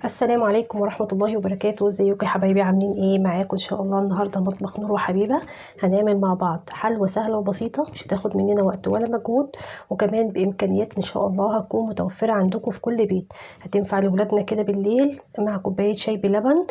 السلام عليكم ورحمة الله وبركاته. ازيكم يا حبايبي؟ عاملين ايه؟ معاكم ان شاء الله النهارده مطبخ نور وحبيبه. هنعمل مع بعض حلوى سهله وبسيطه، مش هتاخد مننا وقت ولا مجهود، وكمان بامكانيات ان شاء الله هتكون متوفره عندكم في كل بيت. هتنفع لاولادنا كده بالليل مع كوبايه شاي بلبن،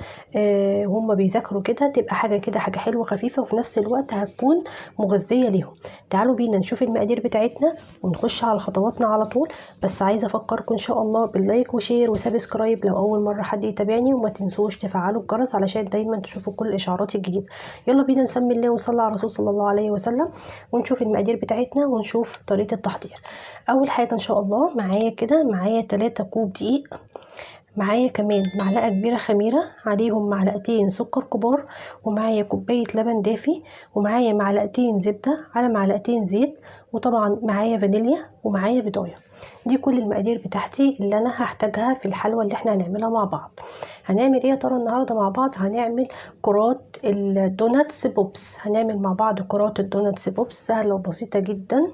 وهم بيذاكروا كده، تبقى حاجه كده، حاجه حلوه خفيفه وفي نفس الوقت هتكون مغذيه ليهم. تعالوا بينا نشوف المقادير بتاعتنا ونخش على خطواتنا على طول. بس عايزه افكركم ان شاء الله باللايك وشير وسبسكرايب لو اول مره حد يتابعني، وما تنسوش تفعلوا الجرس علشان دايما تشوفوا كل اشعاراتي الجديده. يلا بينا نسمي الله ونصلي على الرسول صلى الله عليه وسلم، ونشوف المقادير بتاعتنا ونشوف طريقه التحضير. اول حاجه ان شاء الله معايا 3 كوب دقيق، معايا كمان معلقه كبيره خميره، عليهم معلقتين سكر كبار، ومعايا كوبايه لبن دافي، ومعايا معلقتين زبده على معلقتين زيت، وطبعا معايا فانيليا، ومعايا بضايه. دي كل المقادير بتاعتي اللي انا هحتاجها في الحلوى اللي احنا هنعملها مع بعض. هنعمل ايه يا ترى النهارده مع بعض؟ هنعمل كرات الدوناتس بوبس. هنعمل مع بعض كرات الدوناتس بوبس، سهله وبسيطه جدا،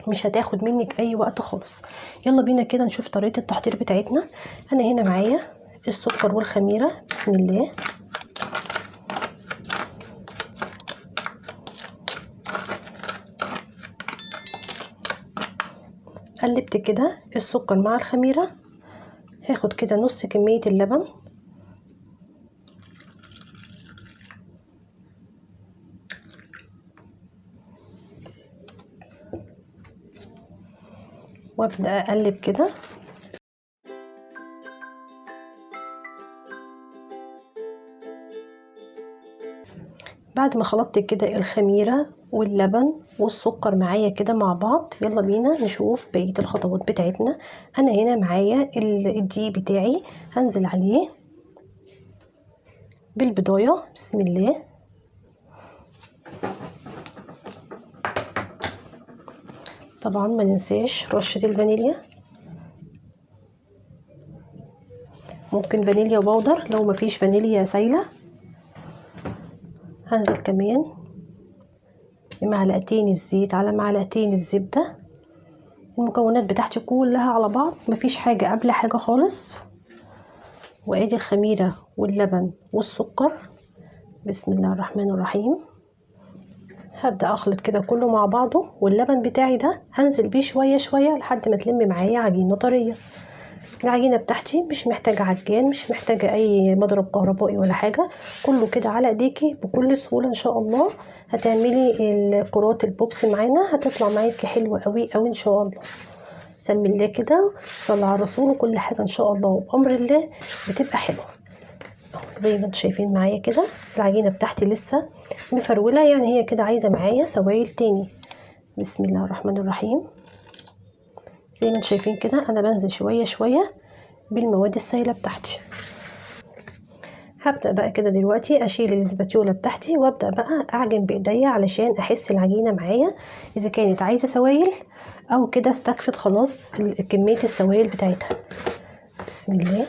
مش هتاخد منك اي وقت خالص. يلا بينا كده نشوف طريقه التحضير بتاعتنا. انا هنا معايا السكر والخميره، بسم الله. قلبت كده السكر مع الخميره، هاخد كده نص كميه اللبن، وابدا اقلب كده. بعد ما خلطت كده الخميره واللبن والسكر معايا كده مع بعض، يلا بينا نشوف بقيه الخطوات بتاعتنا. انا هنا معايا الدقيق بتاعي، هنزل عليه بالبضايه، بسم الله. طبعا ما ننساش رشه الفانيليا، ممكن فانيليا بودر لو مفيش فانيليا سايله. هنزل كمان بمعلقتين الزيت على معلقتين الزبده. المكونات بتاعتي كلها على بعض، مفيش حاجه قبل حاجه خالص. وادي الخميره واللبن والسكر، بسم الله الرحمن الرحيم. هبدا اخلط كده كله مع بعضه، واللبن بتاعي ده هنزل بيه شويه شويه لحد ما تلم معايا عجينه طريه. العجينه بتاعتي مش محتاجه عجان، مش محتاجه اي مضرب كهربائي ولا حاجه، كله كده على ايديكي بكل سهوله ان شاء الله. هتعملي الكرات البوبس معانا، هتطلع معاكي حلوه قوي قوي ان شاء الله. سمي الله كده، صلي على الرسول، وكل حاجه ان شاء الله وبامر الله بتبقى حلوه. زي ما انتم شايفين معايا كده العجينه بتاعتي لسه مفروله، يعني هي كده عايزه معايا سوائل تاني. بسم الله الرحمن الرحيم. زي ما انتم شايفين كده انا بنزل شويه شويه بالمواد السائله بتاعتي. هبدا بقى كده دلوقتي اشيل الاسباتيوله بتاعتي، وابدا بقى اعجن بايديا علشان احس العجينه معايا اذا كانت عايزه سوائل او كده استكفت خلاص كميه السوائل بتاعتها. بسم الله.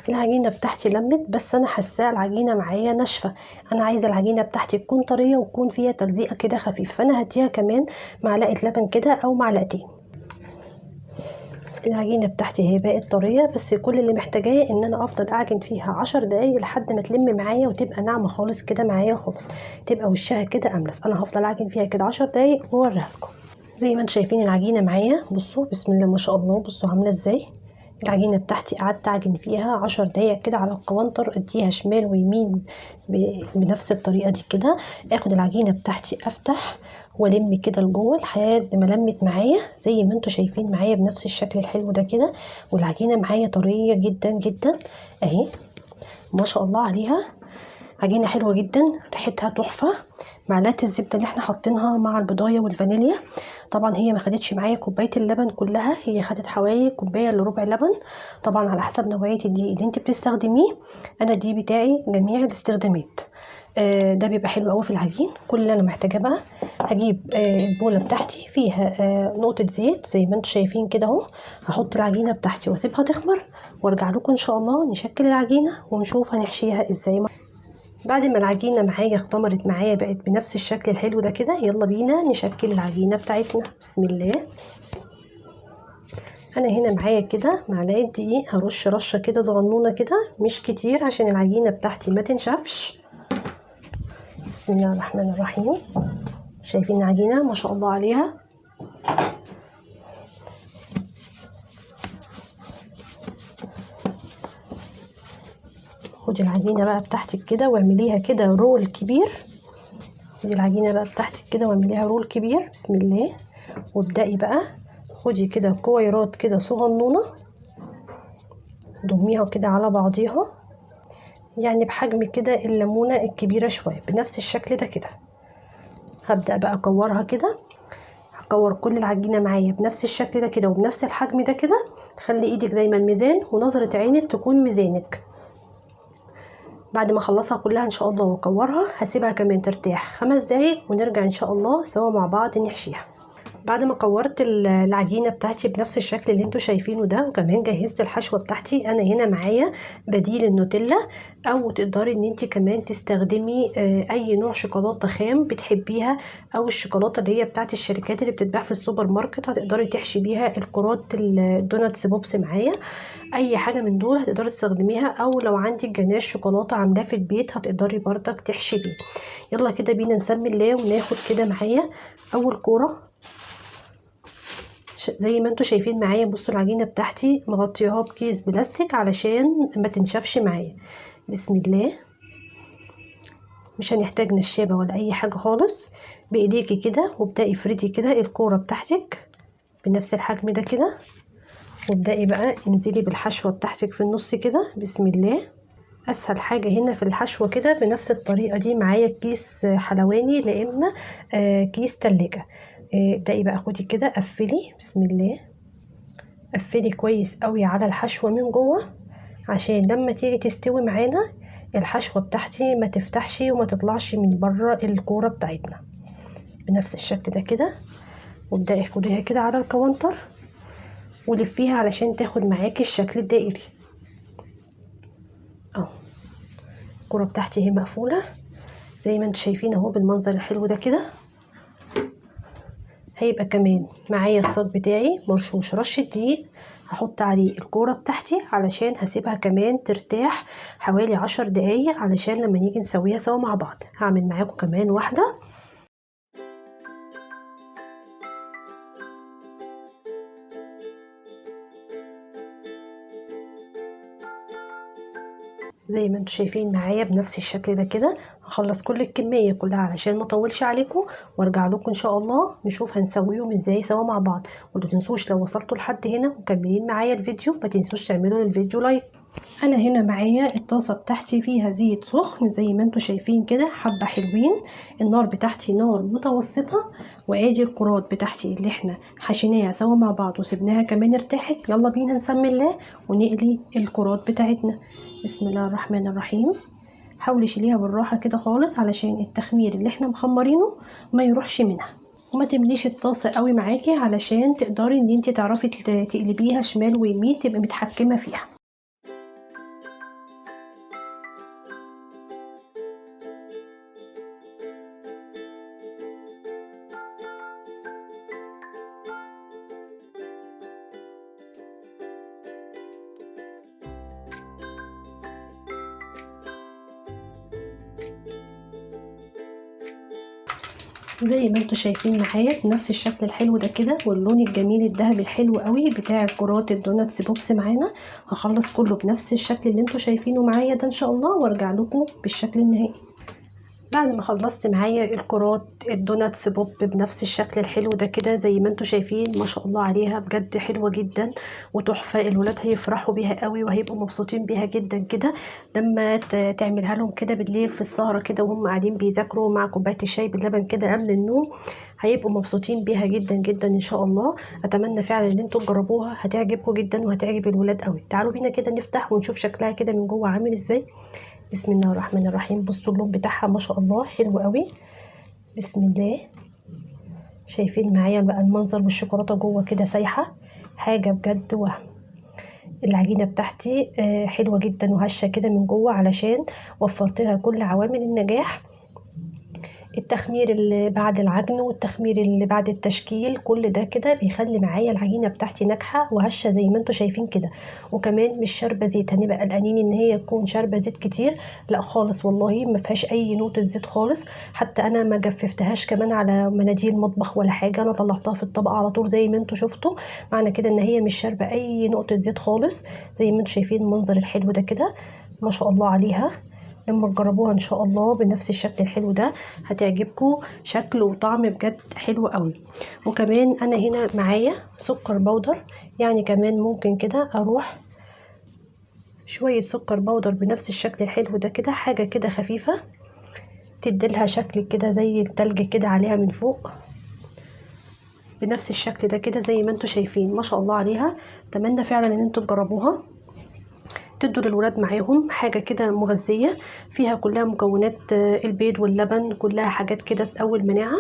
العجينه بتاعتي لمت، بس انا حاسه العجينه معايا ناشفه. انا عايزه العجينه بتاعتي تكون طريه وتكون فيها تلزيقه كده خفيف، فانا هديها كمان معلقه لبن كده او معلقتين. العجينه بتاعتي هي بقت طريه، بس كل اللي محتاجاه ان انا افضل اعجن فيها 10 دقايق لحد ما تلم معايا وتبقى ناعمه خالص كده معايا خالص، تبقى وشها كده املس. انا هفضل اعجن فيها كده 10 دقايق واوريها لكم. زي ما انتم شايفين العجينه معايا، بصوا بسم الله ما شاء الله، بصوا عامله ازاي. العجينه بتاعتي قعدت اعجن فيها 10 دقايق كده على الكوانتر، اديها شمال ويمين بنفس الطريقه دي كده. اخد العجينه بتاعتي افتح والم كده لجوه لحد ما لمت معايا زي ما انتم شايفين معايا بنفس الشكل الحلو ده كده. والعجينه معايا طريه جدا جدا اهي، ما شاء الله عليها، عجينه حلوه جدا، ريحتها تحفه. معلقه الزبده اللي احنا حاطينها مع البضايه والفانيليا، طبعا هي ما خدتش معايا كوبايه اللبن كلها، هي خدت حوالي كوبايه الا ربع لبن، طبعا على حسب نوعيه الدقيق اللي انت بتستخدميه. انا الدقيق بتاعي جميع الاستخدامات. ده بيبقى حلو قوي في العجين. كل اللي انا محتاجاه بقى هجيب البوله بتاعتي فيها نقطه زيت زي ما انتم شايفين كده اهو. هحط العجينه بتاعتي واسيبها تخمر، وارجع لكم ان شاء الله نشكل العجينه ونشوف هنحشيها ازاي. بعد ما العجينه معايا اختمرت معايا بقت بنفس الشكل الحلو ده كده، يلا بينا نشكل العجينه بتاعتنا. بسم الله. انا هنا معايا كده معلقه دقيق، هرش رشه كده صغنونه كده مش كتير عشان العجينه بتاعتي ما تنشفش. بسم الله الرحمن الرحيم. شايفين العجينه ما شاء الله عليها. خدي العجينه بقى بتاعتك كده واعمليها كده رول كبير. خدي العجينه بقى بتاعتك كده واعمليها رول كبير. بسم الله. وابدأي بقى خدي كده كويرات كده صغنونه، ضميها كده على بعضيها، يعني بحجم كده الليمونه الكبيره شويه بنفس الشكل ده كده. هبدأ بقى اكورها كده، هكور كل العجينه معايا بنفس الشكل ده كده وبنفس الحجم ده كده. خلي ايدك دايما ميزان ونظره عينك تكون ميزانك. بعد ما اخلصها كلها ان شاء الله واكورها هسيبها كمان ترتاح 5 دقايق ونرجع ان شاء الله سوا مع بعض نحشيها. بعد ما كورت العجينه بتاعتي بنفس الشكل اللي انتوا شايفينه ده، وكمان جهزت الحشوه بتاعتي. انا هنا معايا بديل النوتيلا، او تقدري ان انت كمان تستخدمي اي نوع شوكولاته خام بتحبيها، او الشوكولاته اللي هي بتاعت الشركات اللي بتتباع في السوبر ماركت. هتقدري تحشي بيها الكرات الدوناتس بوبس معايا. اي حاجه من دول هتقدري تستخدميها، او لو عندك جناش شوكولاته عاملاه في البيت هتقدري بردك تحشي بيه. يلا كده بينا نسمي الله وناخد كده معايا اول كوره. زي ما انتوا شايفين معايا، بصوا العجينه بتاعتي مغطياها بكيس بلاستيك علشان ما تنشفش معايا. بسم الله. مش هنحتاج نشابه ولا اي حاجه خالص، بايديكي كده وابدأي افردي كده الكوره بتاعتك بنفس الحجم ده كده، وابدأي بقى انزلي بالحشوه بتاعتك في النص كده. بسم الله. اسهل حاجه هنا في الحشوه كده بنفس الطريقه دي معايا كيس حلواني لا اما كيس تلاجة. ابدأي بقى خدي كده قفلي. بسم الله. قفلي كويس قوي على الحشوه من جوه عشان لما تيجي تستوي معانا الحشوه بتاعتي ما تفتحش وما تطلعش من بره الكوره بتاعتنا. بنفس الشكل ده كده، وابدأي خديها كده على الكاونتر ولفيها علشان تاخد معاكي الشكل الدائري. اهو الكوره بتاعتي اهي مقفوله زي ما انتوا شايفين اهو بالمنظر الحلو ده كده. هيبقى كمان معايا الصاج بتاعي مرشوش رشه دقيق، هحط عليه الكوره بتاعتي علشان هسيبها كمان ترتاح حوالي 10 دقايق علشان لما نيجي نسويها سوا مع بعض. هعمل معاكم كمان واحده. زي ما انتوا شايفين معايا بنفس الشكل ده كده. هخلص كل الكميه كلها علشان ما اطولش عليكم وارجع لكم ان شاء الله نشوف هنسويهم ازاي سوا مع بعض. وما تنسوش لو وصلتوا لحد هنا ومكملين معايا الفيديو ما تنسوش تعملوا للفيديو لايك. انا هنا معايا الطاسه بتاعتي فيها زيت سخن زي ما انتوا شايفين كده حبه حلوين. النار بتاعتي نار متوسطه، وادي الكرات بتاعتي اللي احنا حشيناها سوا مع بعض وسبناها كمان ارتاحت. يلا بينا نسمي الله ونقلي الكرات بتاعتنا. بسم الله الرحمن الرحيم. حاولي شيليها بالراحه كده خالص علشان التخمير اللي احنا مخمرينه ما يروحش منها، وما تمليش الطاسه قوي معاكي علشان تقدري ان انت تعرفي تقلبيها شمال ويمين تبقي متحكمه فيها. زي ما انتوا شايفين معايا بنفس الشكل الحلو ده كده واللون الجميل الذهبي الحلو قوي بتاع كرات الدوناتس بوبس معانا. هخلص كله بنفس الشكل اللي انتوا شايفينه معايا ده ان شاء الله وارجع لكم بالشكل النهائي. بعد ما خلصت معايا الكرات الدوناتس بوب بنفس الشكل الحلو ده كده زي ما انتوا شايفين ما شاء الله عليها بجد حلوة جدا وتحفة. الولاد هيفرحوا بيها قوي وهيبقوا مبسوطين بيها جدا كده لما تعملها لهم كده بالليل في السهرة كده وهم قاعدين بيذاكروا مع كوباية الشاي باللبن كده قبل النوم. هيبقوا مبسوطين بيها جدا جدا ان شاء الله. اتمنى فعلا ان انتوا تجربوها، هتعجبكم جدا وهتعجب الولاد قوي. تعالوا بينا كده نفتح ونشوف شكلها كده من جوه عامل ازاي. بسم الله الرحمن الرحيم. بصوا اللون بتاعها ما شاء الله حلو قوي. بسم الله. شايفين معايا بقى المنظر والشوكولاته جوه كده سايحه حاجه بجد وهم. العجينه بتاعتي حلوه جدا وهشه كده من جوه، علشان وفرت لها كل عوامل النجاح. التخمير اللي بعد العجن والتخمير اللي بعد التشكيل، كل ده كده بيخلي معايا العجينه بتاعتي ناجحه وهشه زي ما انتم شايفين كده. وكمان مش شاربه زيت، هنبقى قلقانين ان هي تكون شاربه زيت كتير، لا خالص والله ما فيهاش اي نقطه زيت خالص. حتى انا ما جففتهاش كمان على مناديل مطبخ ولا حاجه، انا طلعتها في الطبق على طول زي ما انتم شفتوا. معنى كده ان هي مش شاربه اي نقطه زيت خالص، زي ما انتم شايفين المنظر الحلو ده كده، ما شاء الله عليها. لما تجربوها ان شاء الله بنفس الشكل الحلو ده هتعجبكم، شكل وطعم بجد حلو قوي. وكمان انا هنا معايا سكر بودر، يعني كمان ممكن كده اروح شوية سكر بودر بنفس الشكل الحلو ده كده، حاجة كده خفيفة تديلها شكل كده زي التلج كده عليها من فوق، بنفس الشكل ده كده زي ما انتم شايفين ما شاء الله عليها. اتمنى فعلا ان انتم تجربوها، تدوا للولاد معاهم حاجة كده مغذية فيها كلها مكونات البيض واللبن، كلها حاجات كده تقوي المناعة.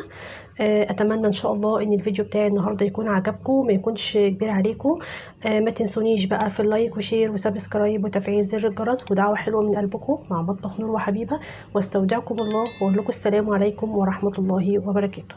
اتمنى ان شاء الله ان الفيديو بتاعي النهارده يكون عجبكم، ما يكونش كبير عليكم. ما تنسونيش بقى في اللايك وشير وسبسكرايب وتفعيل زر الجرس ودعوة حلوة من قلبكم مع مطبخ نور وحبيبة. واستودعكم الله واقول لكم السلام عليكم ورحمة الله وبركاته.